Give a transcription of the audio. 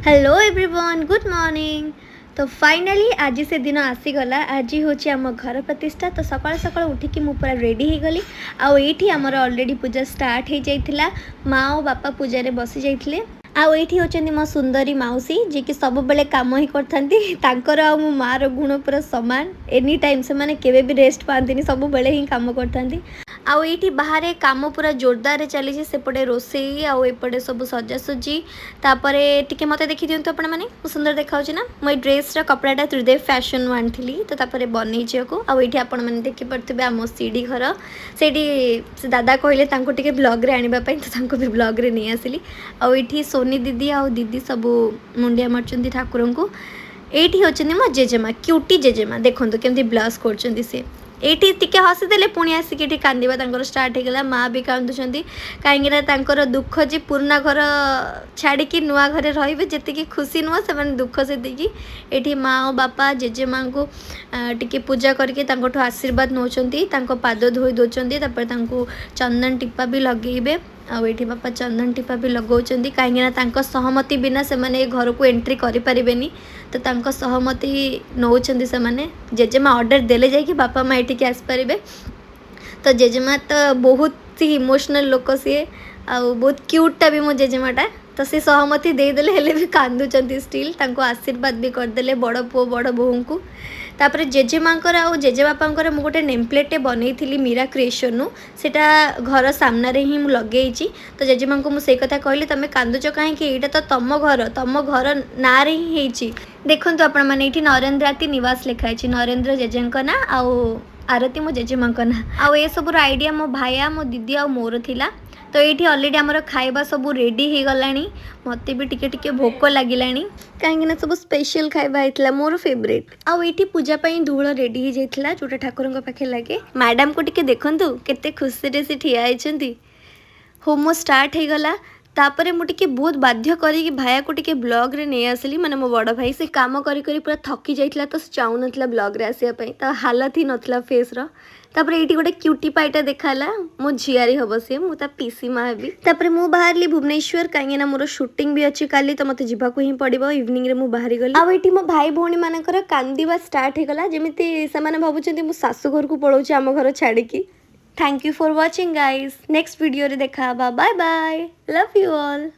Hello everyone good morning. तो finally आज से दिन आसीगला। आज हूँ आम घर प्रतिष्ठा। तो सकाल सकाल उठिकी मु पूरा रेडी हो गली। आईटी आमर ऑलरेडी पूजा स्टार्ट हो जाइथिला। माँ और बापा पूजा बसी जाइथिले। आईटी होचंदी मो सुंदरी माउसी जी की सब बेले काम ही करथांती। तांकर आ मो मार गुण पूरा समान। एनी टाइम से माने केबे भी रेस्ट पांतिनी, सब बेले ही काम करथांती। आईटी बाहर काम पूरा जोरदार चली सेपटे रोसई आउपटे सब सजासजी। तापर टिके मत देखी दिंतु आपण मैंने सुंदर देखा ना मो ड्रेस कपड़ाटा त्रिदेव फैशन आनी तो तापर बनईची को आईटी आपण मैंने देखिपे आम सीढ़ी घर से दादा कहले टे ब्लॉग रे आने तो भी ब्लॉग रे नहीं आसिली। आईटी सोनी दीदी आ दीदी सब मुंडिया मार्चंती ठाकुर को। एठी होचंदी मो जेजेमा क्यूटी जेजेमा देखो केमती ब्लश कर सी। एठी टिके हसीदेले पुणी आसिक कांदा स्टार्ट होगा। माँ भी कांदुंट कहीं दुख जी पुराना घर छाड़ी नुआ घरे रे जी खुशी नुह से दुख से ये माँ और बापा जेजे माँ को टिके पूजा करके आशीर्वाद नौकरी पाद धोई दौरान चंदन टीपा भी लगेबे। आईटी बापा चंदन टीपा भी लगाउछंती कहीं सहमति बिना से माने घर को एंट्री करि परिबेनी। तो तांको सहमति नौछंती से माने जेजेमा ऑर्डर देले जाइए बापा माँ ये आसपारे। तो जेजेमा तो बहुत ही इमोशनल लोक सी आ बहुत क्यूटा भी मो जेजेमाटा। तो सी सहमति देदेले हेले भी कांदुचंती स्टिल आशीर्वाद भी करदेले बड़ पुओ बड़ बोहू को। तापर जेजेमांकर आ जेजेबापांकर मु गोटे नेम प्लेट बनई मीरा क्रिएशन सेटा घर सामने ही लगे। तो जेजेमा को मुझे कथा कहली तुम कांदुच कहीं यहाँ तो तुम घर ना ही देखु आपण मैंने ये नरेंद्राती निवास लिखाई नरेंद्र जेजे ना आरती मो जेजेमा ना आउ ए सब आइडिया मो भाया मो दीदी आ मोर थिला। तो ये ऑलरेडी आमर खाइबा सब रेडी हो गला। मत भी टिके भोक लगिलानी कहीं सब स्पेशल खाइबा होता मोर फेवरेट। आईटी पूजापाई धूल रेडी हो जाता जोटा ठाकुर पाखे लगे। मैडम को टिके देखंतु केते खुशी से ठिया होती। होम स्टार्ट हो गला। तापर मुझे बहुत बाध्य करी भाया को टिके ब्लॉग रे नहीं आसली माने मो बड़ भाई से काम करी पूरा थकी जाइला। तो चाहू ना ब्लॉग रे आसापी तो हालत ही नाला फेस रो। तापर ये गोटे क्यूटी पाइटा देखाला मो झियारी हम सी मुझे पीसी माँ हेबी। तापर मु बाहरली भुवनेश्वर कहीं मोर शूटिंग भी अच्छी काली तो मत जावाक ही पड़ो। इवनिंग रे मु बाहरी गली। आईटी मो भाई भौणी मानकर कांदिबा स्टार्ट हो गला जमी से भावुं मु सासू घर को पलाऊँ आम घर छाड़ी। Thank you for watching guys. Next video रे देखा। Bye bye. Love you all.